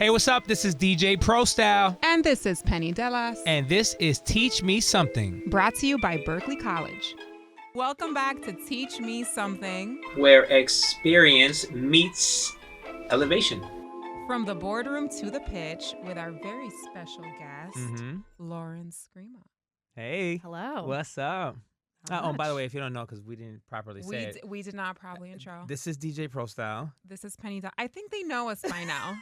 Hey, what's up? This is DJ Prostyle. And this is Penny Dellas. And this is Teach Me Something. Brought to you by Berkeley College. Welcome back to Teach Me Something, where experience meets elevation. From the boardroom to the pitch with our very special guest, Lauren Scrima. Hey. Hello. What's up? Oh, by the way, if you don't know, because we didn't properly say it. We did not properly intro. This is DJ Prostyle. This is Penny Dellas. I think they know us by now.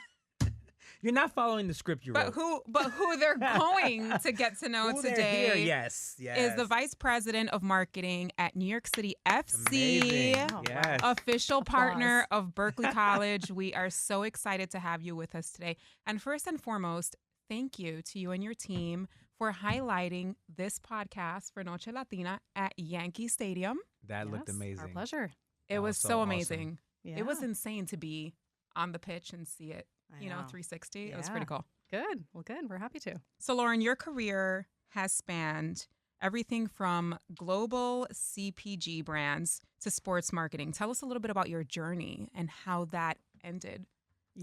You're not following the script you wrote. But who they're going to get to know today yes. is the Vice President of Marketing at New York City FC. Amazing. Oh, yes. Official partner of Berkeley College. We are so excited to have you with us today. And first and foremost, thank you to you and your team for highlighting this podcast for Noche Latina at Yankee Stadium. That looked amazing. Our pleasure. It was so amazing. Awesome. Yeah. It was insane to be on the pitch and see it. 360. It was pretty cool. Good. Well, good. We're happy to. So, Lauren, your career has spanned everything from global CPG brands to sports marketing. Tell us a little bit about your journey and how that ended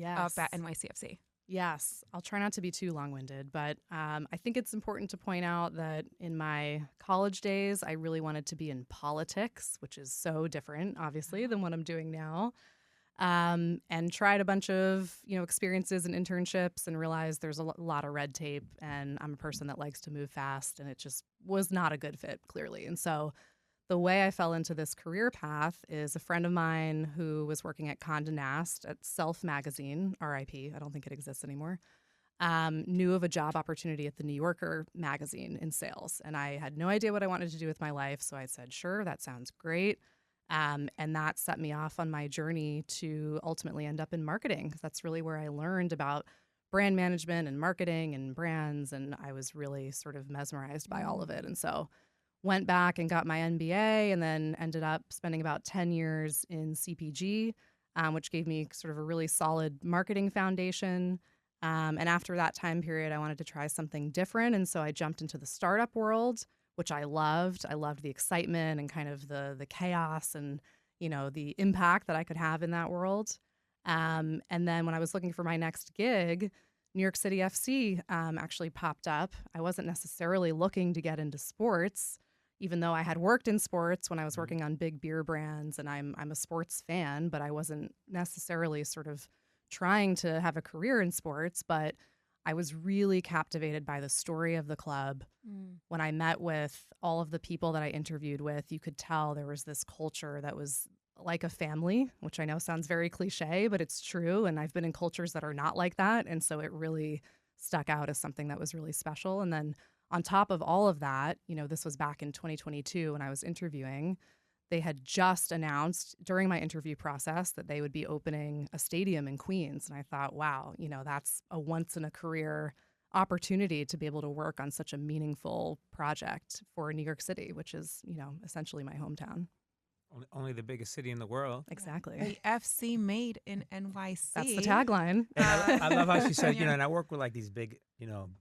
up at NYCFC. Yes. I'll try not to be too long-winded, but I think it's important to point out that in my college days, I really wanted to be in politics, which is so different, obviously, than what I'm doing now. And tried a bunch of, experiences and internships and realized there's a lot of red tape, and I'm a person that likes to move fast, and it just was not a good fit, clearly. And so the way I fell into this career path is a friend of mine who was working at Condé Nast at Self Magazine, RIP, I don't think it exists anymore, knew of a job opportunity at the New Yorker magazine in sales. And I had no idea what I wanted to do with my life, so I said, sure, that sounds great. And that set me off on my journey to ultimately end up in marketing, because that's really where I learned about brand management and marketing and brands. And I was really sort of mesmerized by all of it. And so went back and got my MBA and then ended up spending about 10 years in CPG, which gave me sort of a really solid marketing foundation. And after that time period, I wanted to try something different. And so I jumped into the startup world, which I loved. I loved the excitement and kind of the chaos and, the impact that I could have in that world. And then when I was looking for my next gig, New York City FC actually popped up. I wasn't necessarily looking to get into sports, even though I had worked in sports when I was working on big beer brands, and I'm a sports fan, but I wasn't necessarily sort of trying to have a career in sports. But I was really captivated by the story of the club. When I met with all of the people that I interviewed with, you could tell there was this culture that was like a family, which I know sounds very cliche, but it's true. And I've been in cultures that are not like that. And so it really stuck out as something that was really special. And then on top of all of that, this was back in 2022 when I was interviewing. They had just announced during my interview process that they would be opening a stadium in Queens. And I thought, wow, that's a once in a career opportunity to be able to work on such a meaningful project for New York City, which is, essentially my hometown. Only the biggest city in the world. Exactly. The FC made in NYC. That's the tagline. I love how she said, and I work with like these big,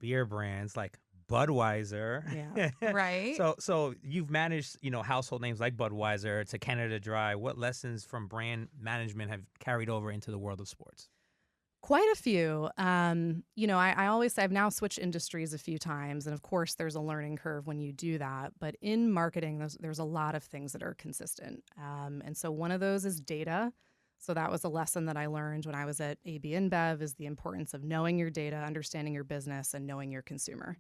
beer brands like Budweiser. Yeah. Right. So you've managed, household names like Budweiser to Canada Dry. What lessons from brand management have carried over into the world of sports? Quite a few. I always say I've now switched industries a few times. And of course, there's a learning curve when you do that. But in marketing, there's a lot of things that are consistent. And so one of those is data. So that was a lesson that I learned when I was at AB InBev, is the importance of knowing your data, understanding your business, and knowing your consumer.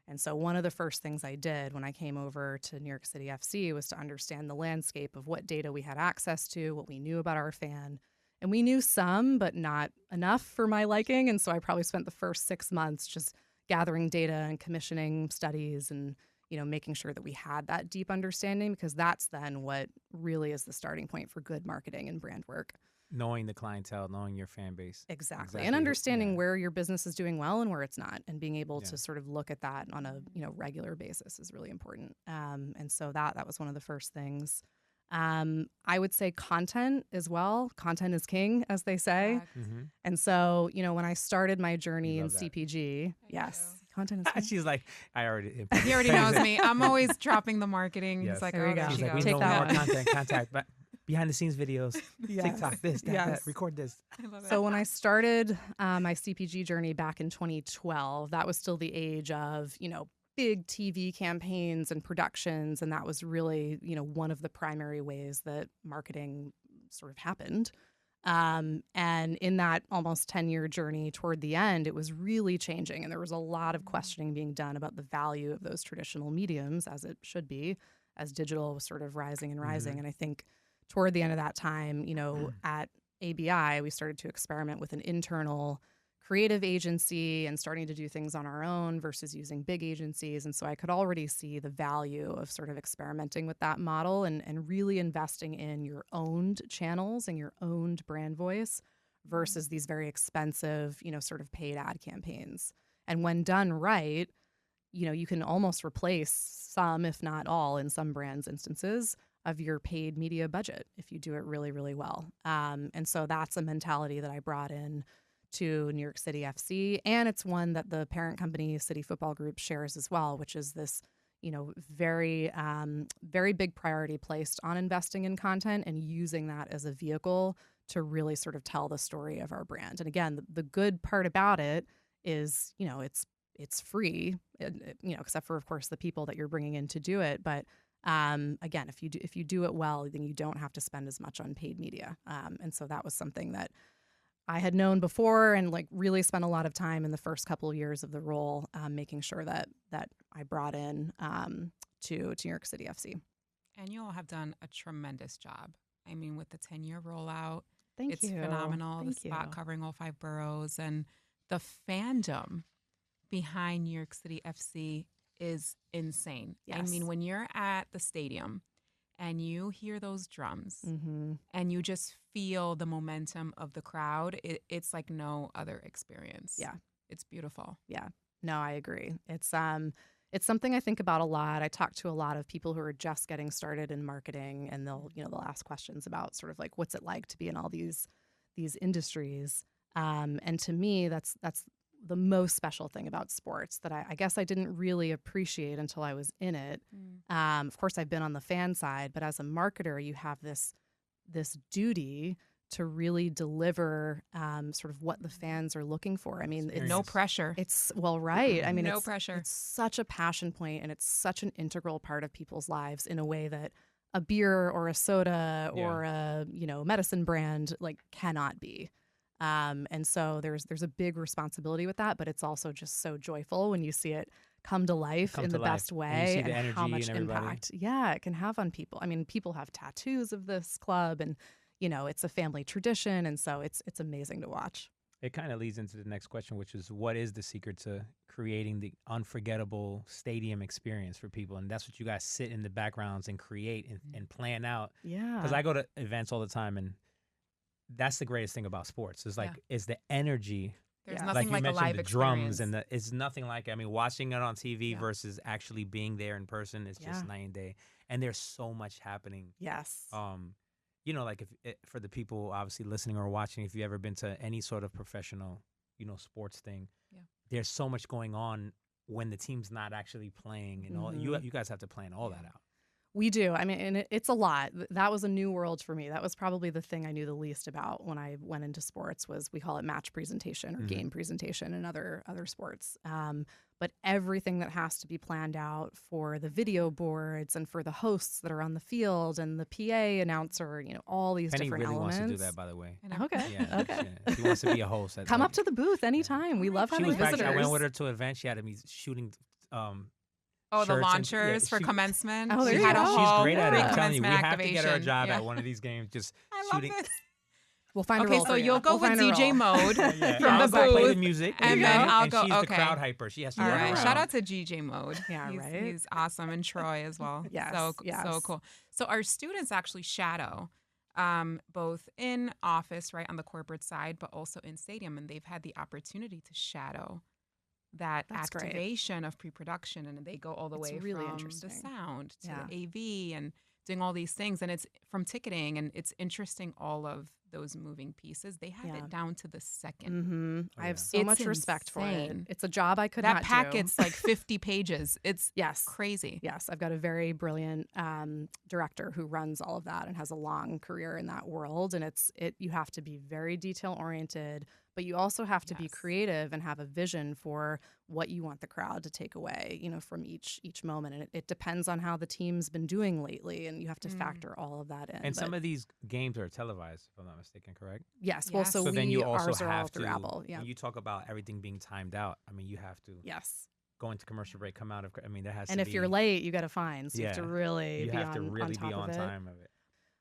And so one of the first things I did when I came over to New York City FC was to understand the landscape of what data we had access to, what we knew about our fan. And we knew some, but not enough for my liking. And so I probably spent the first 6 months just gathering data and commissioning studies and, making sure that we had that deep understanding, because that's then what really is the starting point for good marketing and brand work. Knowing the clientele, knowing your fan base. Exactly. And understanding where your business is doing well and where it's not, and being able to sort of look at that on a regular basis is really important. And so that was one of the first things. I would say content as well. Content is king, as they say. And so, when I started my journey in CPG, content is king. She's like, he already knows me. I'm always dropping the marketing. Yes. He's like, there you go. She's like, we Take know that more one. content, contact. But behind the scenes videos, Yes. TikTok, this, that, Yes. that, record this. I love it. So when I started my CPG journey back in 2012, that was still the age of, big TV campaigns and productions. And that was really, one of the primary ways that marketing sort of happened. And in that almost 10-year journey toward the end, it was really changing. And there was a lot of questioning being done about the value of those traditional mediums, as it should be, as digital was sort of rising and rising. And I think toward the end of that time, at ABI, we started to experiment with an internal creative agency and starting to do things on our own versus using big agencies. And so I could already see the value of sort of experimenting with that model and really investing in your owned channels and your owned brand voice versus these very expensive, sort of paid ad campaigns. And when done right, you can almost replace some, if not all, in some brands' instances of your paid media budget if you do it really, really well. And so that's a mentality that I brought in to New York City FC. And it's one that the parent company, City Football Group, shares as well, which is this, very, very big priority placed on investing in content and using that as a vehicle to really sort of tell the story of our brand. And again, the good part about it is, it's free, except for, of course, the people that you're bringing in to do it. But again, if you do it well, then you don't have to spend as much on paid media. And so that was something that I had known before and really spent a lot of time in the first couple of years of the role, making sure that I brought in to New York City FC. And you all have done a tremendous job. I mean, with the 10-year rollout, Thank you. It's phenomenal. Thank the spot you. covering all 5 boroughs and the fandom behind New York City FC is insane. Yes. I mean, when you're at the stadium and you hear those drums Mm-hmm. and you just feel the momentum of the crowd, it's like no other experience. Yeah. It's beautiful. Yeah. No, I agree. It's something I think about a lot. I talk to a lot of people who are just getting started in marketing, and they'll ask questions about sort of like, what's it like to be in all these industries. And to me, that's the most special thing about sports that I guess I didn't really appreciate until I was in it. Of course, I've been on the fan side, but as a marketer, you have this duty to really deliver sort of what the fans are looking for. I mean, No pressure. Right. I mean, no pressure. It's such a passion point, and it's such an integral part of people's lives in a way that a beer or a soda or a medicine brand cannot be. And so there's a big responsibility with that, but it's also just so joyful when you see it come to life in the best way, and how much impact it can have on people. I mean, people have tattoos of this club, and it's a family tradition, and so it's amazing to watch. It kind of leads into the next question, which is, what is the secret to creating the unforgettable stadium experience for people? And that's what you guys sit in the backgrounds and create and plan out. Yeah. Because I go to events all the time, and that's the greatest thing about sports. Is is the energy. There's Yeah. nothing you like a mentioned live the experience. drums and it's nothing like, I mean, watching it on TV Yeah. versus actually being there in person is just night and day. And there's so much happening. Yes. If for the people obviously listening or watching, if you've ever been to any sort of professional, sports thing, there's so much going on when the team's not actually playing, and all you guys have to plan all that out. We do. I mean, and it's a lot. That was a new world for me. That was probably the thing I knew the least about when I went into sports. Was we call it match presentation or game presentation in other sports. But everything that has to be planned out for the video boards and for the hosts that are on the field and the PA announcer, all these Penny different really elements. wants to do that, by the way. Okay. Yeah, Okay. She wants to be a host. Come up to the booth anytime. We love She having was visitors. I went with her to an event. She had to be shooting. The shirts and- launchers for she- commencement. Oh, there She you had a go. She's whole great at it. I'm telling you, we pre-commencement have to get her a activation. job Yeah. at one of these games. Just I love shooting. this. We'll find a Okay, role so for you. you'll go We'll with find a DJ role. mode Yeah, from I'll the play the booth, music, and there you then go. I'll and go. she's Okay. the crowd hyper. She has to All run right. around. Shout out to GJ Mode. Yeah, he's, right. He's awesome, and Troy as well. Yes, So yes. cool. So our students actually shadow, both in office, right on the corporate side, but also in stadium, and they've had the opportunity to shadow that That's great. activation of pre-production, and they go all the It's way really from interesting. the sound to Yeah. the AV and doing all these things, and it's from ticketing, and it's interesting all of those moving pieces. They have Yeah. it down to the second. Mm-hmm. Oh, I have yeah. so It's much respect for it. insane. It's a job I could That not do. packet's like 50 pages. It's Yes. crazy. Yes, I've got a very brilliant director who runs all of that and has a long career in that world. And you have to be very detail oriented, but you also have to be Yes. creative and have a vision for what you want the crowd to take away, from each moment. And it depends on how the team's been doing lately, and you have to factor all of that in. And some But of these games are televised, if I'm not mistaken, correct? yes, well, Yes. so So then you also ours are all have through to, Apple. Yeah. when you talk about everything being timed out, I mean, you have to Yes. go into commercial break, come out of, I mean, there has And to if be. you're late, you got to fine. So you have to Yeah. really You be have to on really top be on of it. time of it.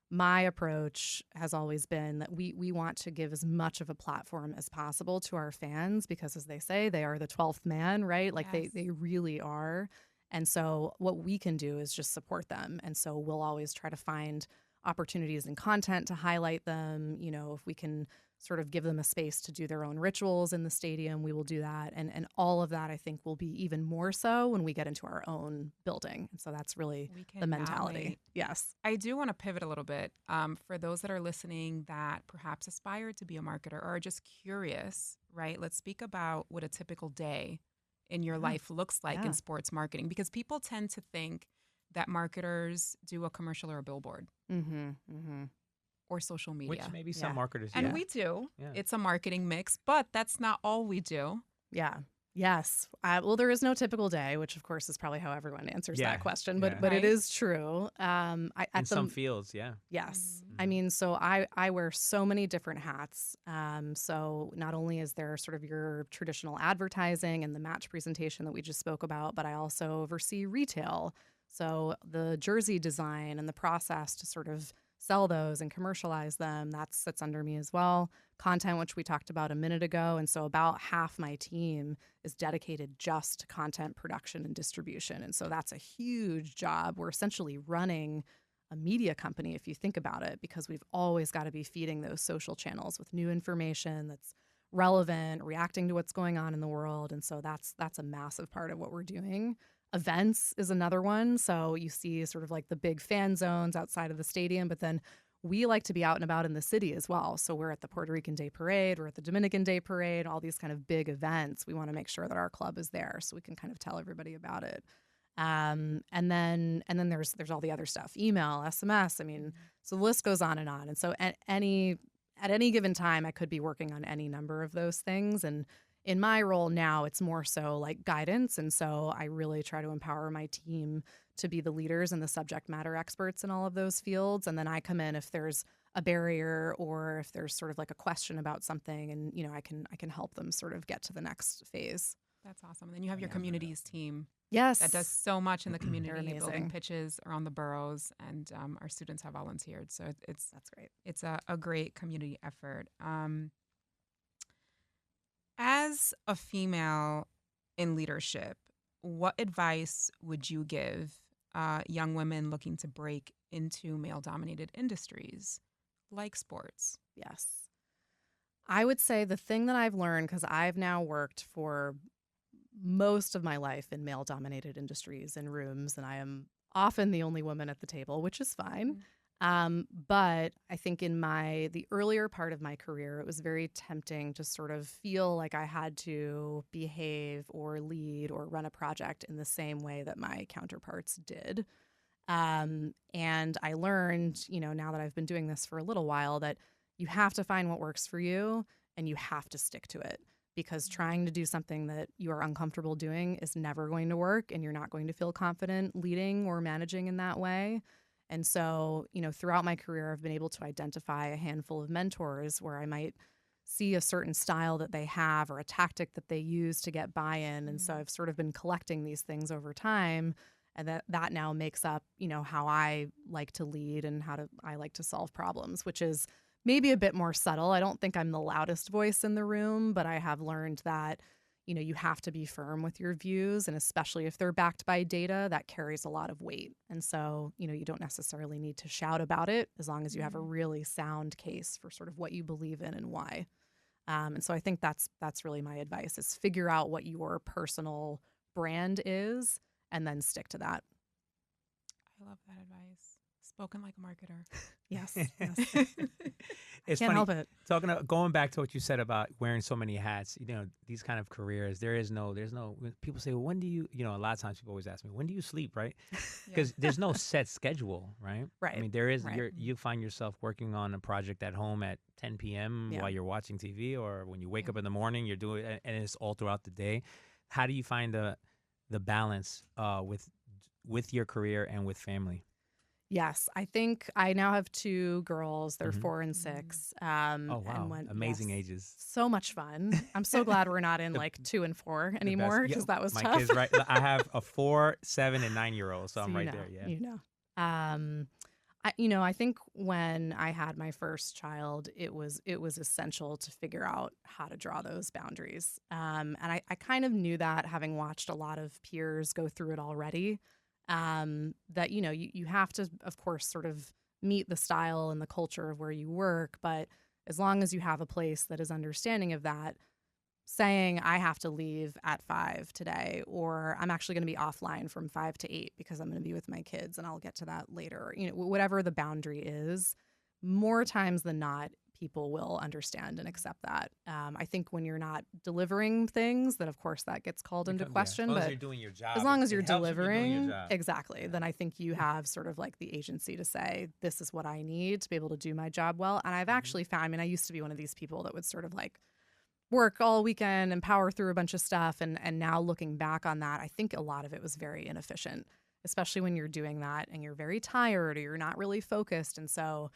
My approach has always been that we want to give as much of a platform as possible to our fans because, as they say, they are the 12th man, right? Like Yes. they really are. And so what we can do is just support them. And so we'll always try to find opportunities and content to highlight them. If we can sort of give them a space to do their own rituals in the stadium, we will do that. And all of that, I think, will be even more so when we get into our own building. And so that's really We the cannot mentality. wait. Yes. I do want to pivot a little bit for those that are listening that perhaps aspire to be a marketer or are just curious, right? Let's speak about what a typical day in your life looks like Yeah. in sports marketing, because people tend to think that marketers do a commercial or a billboard Mm-hmm. Mm-hmm. or social media. Which maybe some Yeah. marketers, And yeah. we do. Yeah. It's a marketing mix, but that's not all we do. Yeah. Yes. Well, there is no typical day, which of course is probably how everyone answers Yeah. that question, Yeah. but it Right. is true. In some fields, yeah. Yes. Mhm. I mean, so I wear so many different hats. So not only is there sort of your traditional advertising and the match presentation that we just spoke about, but I also oversee retail. So the jersey design and the process to sort of sell those and commercialize them, that sits under me as well. Content, which we talked about a minute ago. And so about half my team is dedicated just to content production and distribution. And so that's a huge job. We're essentially running a media company, if you think about it, because we've always got to be feeding those social channels with new information that's relevant, reacting to what's going on in the world. And so that's a massive part of what we're doing. Events is another one. So you see sort of like the big fan zones outside of the stadium, but then we like to be out and about in the city as well. So we're at the Puerto Rican Day Parade, we're at the Dominican Day Parade, all these kind of big events. We want to make sure that our club is there so we can kind of tell everybody about it. And then there's all the other stuff, email, SMS. I mean, so the list goes on. And so at any given time, I could be working on any number of those things. And in my role now, it's more so like guidance. And so I really try to empower my team to be the leaders and the subject matter experts in all of those fields. And then I come in if there's a barrier or if there's sort of like a question about something, and I can help them sort of get to the next phase. That's awesome. And then you have your communities team Yes. that does so much in the They're community, building amazing. pitches around the boroughs, and our students have volunteered. So That's great. it's a great community effort. As a female in leadership, what advice would you give young women looking to break into male-dominated industries like sports? Yes. I would say the thing that I've learned, because I've now worked for most of my life in male-dominated industries and rooms, and I am often the only woman at the table, which is fine. But I think in the earlier part of my career, it was very tempting to sort of feel like I had to behave or lead or run a project in the same way that my counterparts did. And I learned, now that I've been doing this for a little while, that you have to find what works for you and you have to stick to it, because trying to do something that you are uncomfortable doing is never going to work, and you're not going to feel confident leading or managing in that way. And so, throughout my career, I've been able to identify a handful of mentors where I might see a certain style that they have or a tactic that they use to get buy-in. And so I've sort of been collecting these things over time, and that now makes up, how I like to lead and I like to solve problems, which is maybe a bit more subtle. I don't think I'm the loudest voice in the room, but I have learned that, you have to be firm with your views, and especially if they're backed by data, that carries a lot of weight. And so, you don't necessarily need to shout about it as long as you have a really sound case for sort of what you believe in and why. And so I think that's really my advice, is figure out what your personal brand is and then stick to that. I love that advice. Spoken like a marketer. Yes. It's Can't funny, help it. going back to what you said about wearing so many hats, these kind of careers, there's no, when people say, well, when do you, a lot of times people always ask me, when do you sleep, right? Because there's no set schedule, right? Right. I mean, there is, Right. you find yourself working on a project at home at 10 p.m. while you're watching TV, or when you wake up in the morning, you're doing it, and it's all throughout the day. How do you find the balance with your career and with family? Yes, I think I now have 2 girls. They're 4 and 6. Oh, wow. And Amazing ages. So much fun. I'm so glad we're not in like 2 and 4 anymore, because that was my tough. kids, right? I have a 4, 7, and 9-year-old, so I'm right there. Yeah. I think when I had my first child, it was essential to figure out how to draw those boundaries. And I kind of knew that, having watched a lot of peers go through it already. That you have to, of course, sort of meet the style and the culture of where you work, but as long as you have a place that is understanding of that, saying I have to leave at 5 today, or I'm actually going to be offline from 5 to 8 because I'm going to be with my kids, and I'll get to that later, whatever the boundary is, more times than not, people will understand and accept that. I think when you're not delivering things, then of course that gets called into question. As long but as you're doing your job, as long as you're it helps if you're doing delivering, your job. exactly, then I think you have sort of like the agency to say, this is what I need to be able to do my job well. And I've actually found, I used to be one of these people that would sort of like work all weekend and power through a bunch of stuff. And now looking back on that, I think a lot of it was very inefficient, especially when you're doing that and you're very tired or you're not really focused. And so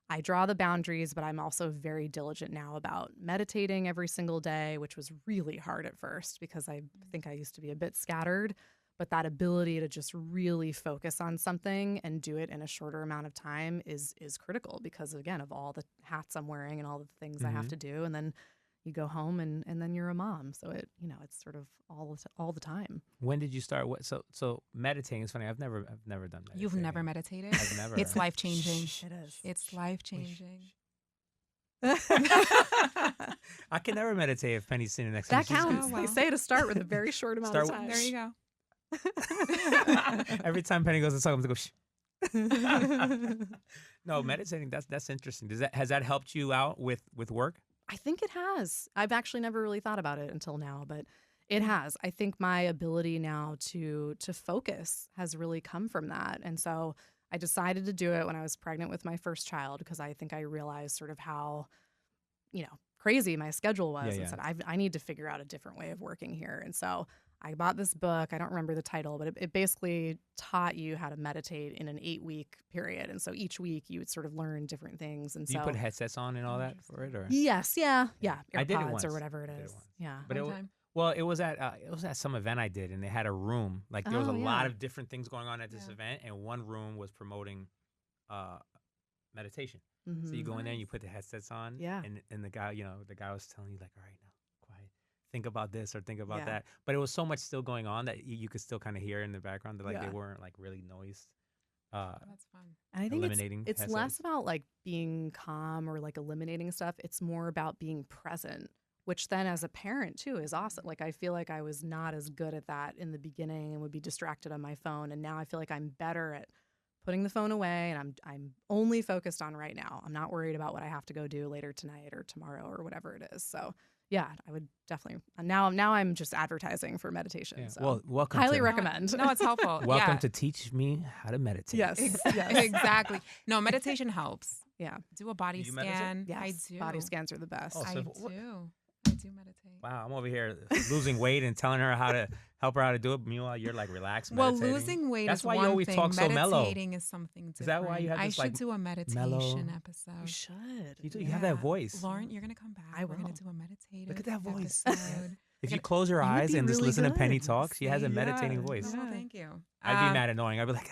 I draw the boundaries, but I'm also very diligent now about meditating every single day, which was really hard at first because I think I used to be a bit scattered. But that ability to just really focus on something and do it in a shorter amount of time is critical because, again, of all the hats I'm wearing and all the things I have to do. And then you go home and then you're a mom. So it's sort of all the time. When did you start? So meditating is funny. I've never done meditating. You've never meditated? I've never. It's life-changing. It is. It's life-changing. I can never meditate if Penny's sitting next to That me. counts. Oh, wow. They say to start with a very short amount of time. There you go. Every time Penny goes to talk, I'm going to go, shh. No, meditating, that's interesting. Has that helped you out with work? I think it has. I've actually never really thought about it until now, but it has. I think my ability now to focus has really come from that. And so I decided to do it when I was pregnant with my first child because I think I realized sort of how, crazy my schedule was and said, I need to figure out a different way of working here. And so I bought this book. I don't remember the title, but it basically taught you how to meditate in an 8-week period. And so each week you would sort of learn different things. And Do you put headsets on and all that for it, or? Yes, yeah. I did it once. AirPods or whatever it is. Yeah. But it was at some event I did, and they had a room. Like there was a lot of different things going on at this event, and one room was promoting meditation. Mm-hmm. So you go in there and you put the headsets on, and the guy was telling you like, all right, now quiet, think about this or think about that. But it was so much still going on that you could still kind of hear in the background that they weren't like really noise. That's fun. And I think it's headsets. less about like being calm or like eliminating stuff. It's more about being present, which then as a parent too is awesome. Like I feel like I was not as good at that in the beginning and would be distracted on my phone. And now I feel like I'm better at putting the phone away and I'm only focused on right now. I'm not worried about what I have to go do later tonight or tomorrow or whatever it is. So yeah, I would definitely. Now I'm just advertising for meditation. Yeah. So Well, welcome. highly recommend. No, it's helpful. Welcome to teach me how to meditate. Yes, exactly. No, meditation helps. Yeah. Do a body scan. Yes, I do. Body scans are the best. I do meditate. Wow, I'm over here losing weight and telling her how to help her how to do it. Meanwhile, you're like relaxed. Well, meditating. losing weight That's is why one you always thing. talk so mellow. Meditating is something different. Is that why you have this I should do a meditation episode. You should. You have that voice. Lauren, you're gonna come back. I will. We're gonna do a meditative. Look at that voice. Episode. If you close your eyes and just really listen to good. Penny talk, she has a meditating voice. Oh, well, thank you. I'd be mad annoying. I'd be like,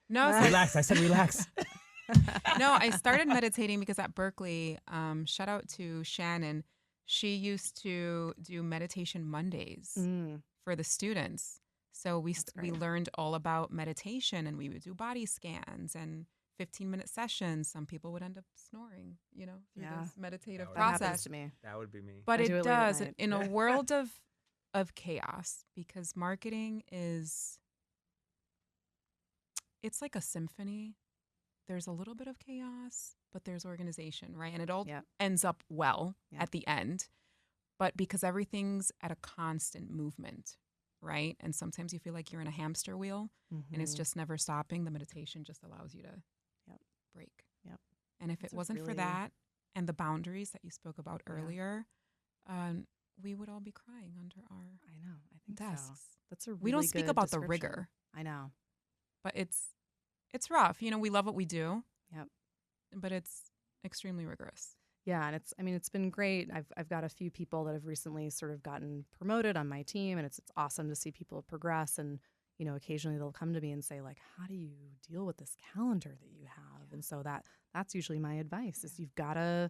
no, relax. I said relax. No, I started meditating because at Berkeley, shout out to Shannon. She used to do meditation Mondays for the students. So we learned all about meditation, and we would do body scans and 15-minute sessions. Some people would end up snoring, through this meditative process. That happens to me. That would be me. But it does late at night. in a world of chaos, because marketing it's like a symphony. there's a little bit of chaos, but there's organization, right? And it all ends up well at the end. But because everything's at a constant movement, right? And sometimes you feel like you're in a hamster wheel and it's just never stopping. The meditation just allows you to break. Yep. And if it wasn't for that and the boundaries that you spoke about earlier, we would all be crying under our desks. So. That's a really we don't speak good about the description. rigor. I know. But it's rough. You know, we love what we do. Yep. But it's extremely rigorous. Yeah, and it's been great. I've got a few people that have recently sort of gotten promoted on my team, and it's awesome to see people progress. And you know, occasionally they'll come to me and say like, "How do you deal with this calendar that you have?" And so that's usually my advice: is you've got to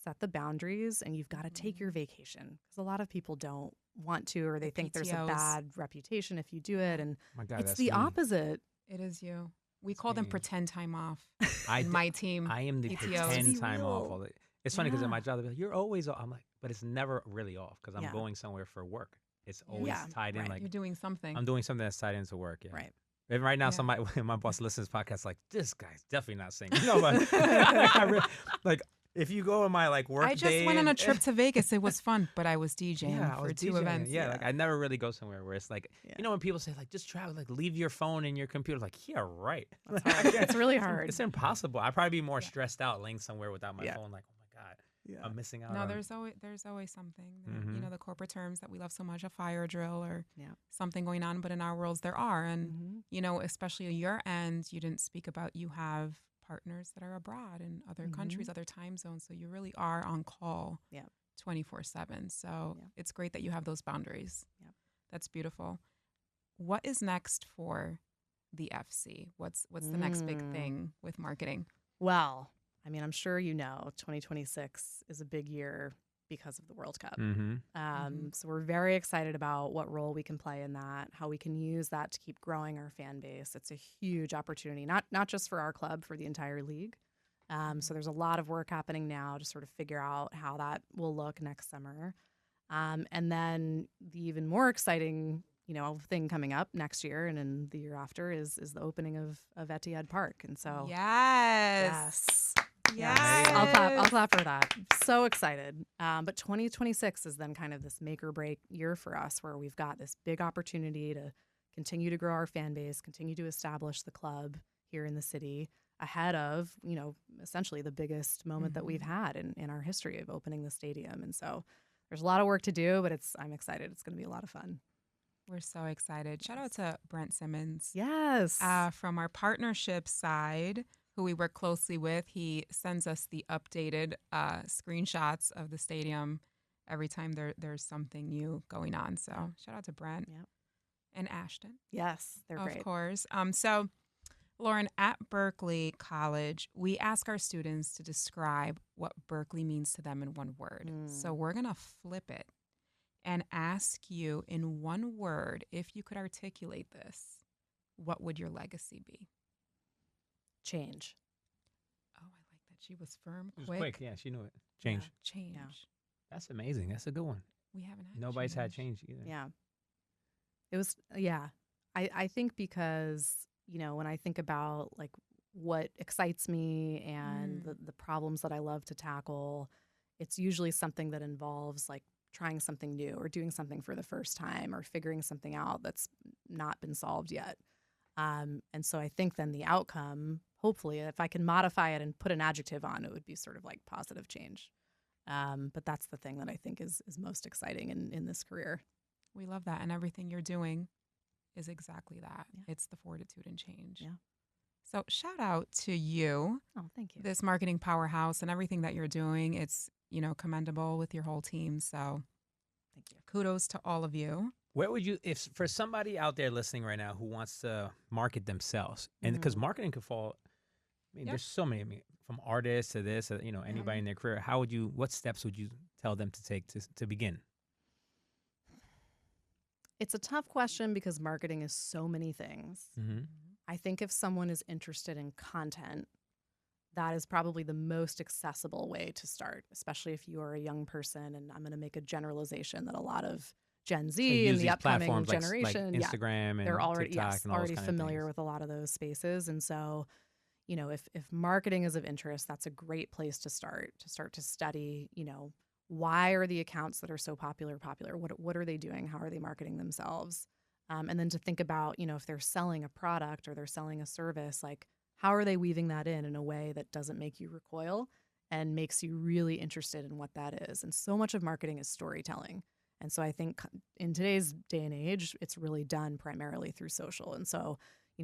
set the boundaries and you've got to take your vacation, because a lot of people don't want to, or they think there's a bad reputation if you do it, and it's the opposite. It is you. We call them pretend time off. My team. I am the pretend time off. All it's funny because in my job, they're like, "You're always off." I'm like, but it's never really off because I'm going somewhere for work. It's always tied in. Like you're doing something. I'm doing something that's tied into work. Yeah. Right. And right now, somebody, my boss listens to this podcast, like, this guy's definitely not singing. No, but if you go in my work I just went on a trip to Vegas. It was fun, but I was DJing for 2 events. Yeah, I never really go somewhere where it's like, you know, when people say just travel, leave your phone and your computer. Like, yeah, right. It's really hard. It's impossible. I'd probably be more stressed out laying somewhere without my phone. Like, oh my God. Yeah. I'm missing out. No, there's always something. You know, the corporate terms that we love so much, a fire drill or something going on. But in our worlds, there are. And, you know, especially at your end, you didn't speak about you have partners that are abroad in other countries, other time zones. So you really are on call 24/7. So it's great that you have those boundaries. Yep. That's beautiful. What is next for the FC? What's the next big thing with marketing? Well, I mean, I'm sure you know 2026 is a big year because of the World Cup. So we're very excited about what role we can play in that, how we can use that to keep growing our fan base. It's a huge opportunity, not just for our club, for the entire league. So there's a lot of work happening now to sort of figure out how that will look next summer. And then the even more exciting, you know, thing coming up next year and in the year after is the opening of Etihad Park. And so yes. I'll clap for that. I'm so excited. But 2026 is then kind of this make or break year for us, where we've got this big opportunity to continue to grow our fan base, continue to establish the club here in the city ahead of, you know, essentially the biggest moment that we've had in our history of opening the stadium. And so there's a lot of work to do, but I'm excited. It's going to be a lot of fun. We're so excited. Shout out to Brent Simmons. Yes. From our partnership side, who we work closely with. He sends us the updated screenshots of the stadium every time there's something new going on. So shout out to Brent and Ashton. Yes, they're great. Of course. So, Lauren, at Berkeley College, we ask our students to describe what Berkeley means to them in one word. So we're going to flip it and ask you in one word, if you could articulate this, what would your legacy be? Change. Oh, I like that. She was firm, quick. Yeah, she knew it. Change. Yeah, change. Yeah. That's amazing. That's a good one. We haven't had Nobody's had change either. Yeah. It was, I think because, you know, when I think about like what excites me and the problems that I love to tackle, it's usually something that involves like trying something new or doing something for the first time or figuring something out that's not been solved yet. And so I think then the outcome, hopefully, if I can modify it and put an adjective on, it would be sort of like positive change. But that's the thing that I think is most exciting in this career. We love that. And everything you're doing is exactly that. Yeah. It's the fortitude and change. Yeah. So shout out to you. Oh, thank you. This marketing powerhouse and everything that you're doing. It's, you know, commendable with your whole team. So thank you. Kudos to all of you. Where would you, if for somebody out there listening right now who wants to market themselves, and because marketing could fall, I mean, there's so many, from artists to this, you know, anybody in their career, what steps would you tell them to take to begin? It's a tough question because marketing is so many things. I think if someone is interested in content, that is probably the most accessible way to start, especially if you are a young person. And I'm going to make a generalization that a lot of Gen Z and the upcoming generation, like Instagram and they're already TikTok and all already those familiar with a lot of those spaces. And so, if marketing is of interest, that's a great place to start to study, why are the accounts that are so popular? What are they doing? How are they marketing themselves? And then to think about, if they're selling a product or they're selling a service, like how are they weaving that in a way that doesn't make you recoil and makes you really interested in what that is? And so much of marketing is storytelling. And so I think in today's day and age, it's really done primarily through social. And so,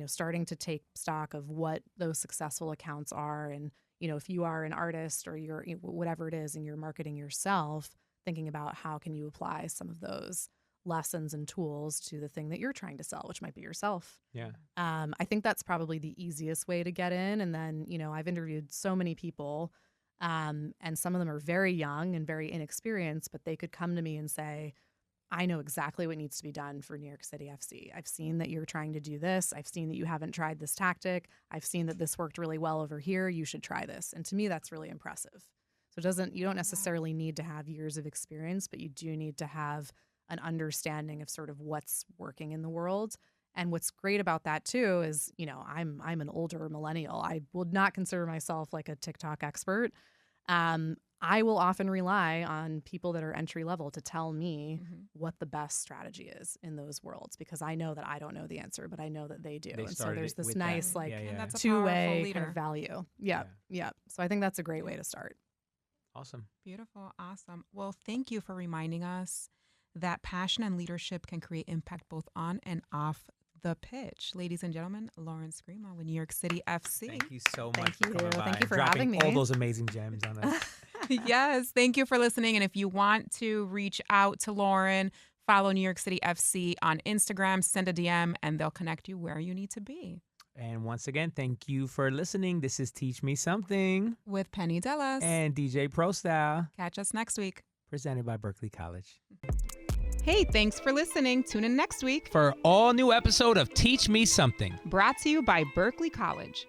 starting to take stock of what those successful accounts are, and if you are an artist or you're whatever it is and you're marketing yourself, thinking about how can you apply some of those lessons and tools to the thing that you're trying to sell, which might be yourself. Yeah. I think that's probably the easiest way to get in. And then, I've interviewed so many people, and some of them are very young and very inexperienced, but they could come to me and say, I know exactly what needs to be done for New York City FC. I've seen that you're trying to do this. I've seen that you haven't tried this tactic. I've seen that this worked really well over here. You should try this. And to me, that's really impressive. So you don't necessarily need to have years of experience, but you do need to have an understanding of sort of what's working in the world. And what's great about that too is, I'm an older millennial. I would not consider myself like a TikTok expert. I will often rely on people that are entry level to tell me what the best strategy is in those worlds, because I know that I don't know the answer, but I know that they do. And so there's this nice two-way kind of value. Yeah. So I think that's a great way to start. Awesome. Beautiful. Awesome. Well, thank you for reminding us that passion and leadership can create impact both on and off the pitch. Ladies and gentlemen, Lauren Scrima with New York City FC. Thank you so much for coming by. Thank you for having me. All those amazing gems on us. Yes, thank you for listening. And if you want to reach out to Lauren, follow New York City FC on Instagram, send a DM, and they'll connect you where you need to be. And once again, thank you for listening. This is Teach Me Something with Penny Dellas and DJ Prostyle. Catch us next week. Presented by Berkeley College. Hey, thanks for listening. Tune in next week for an all new episode of Teach Me Something. Brought to you by Berkeley College.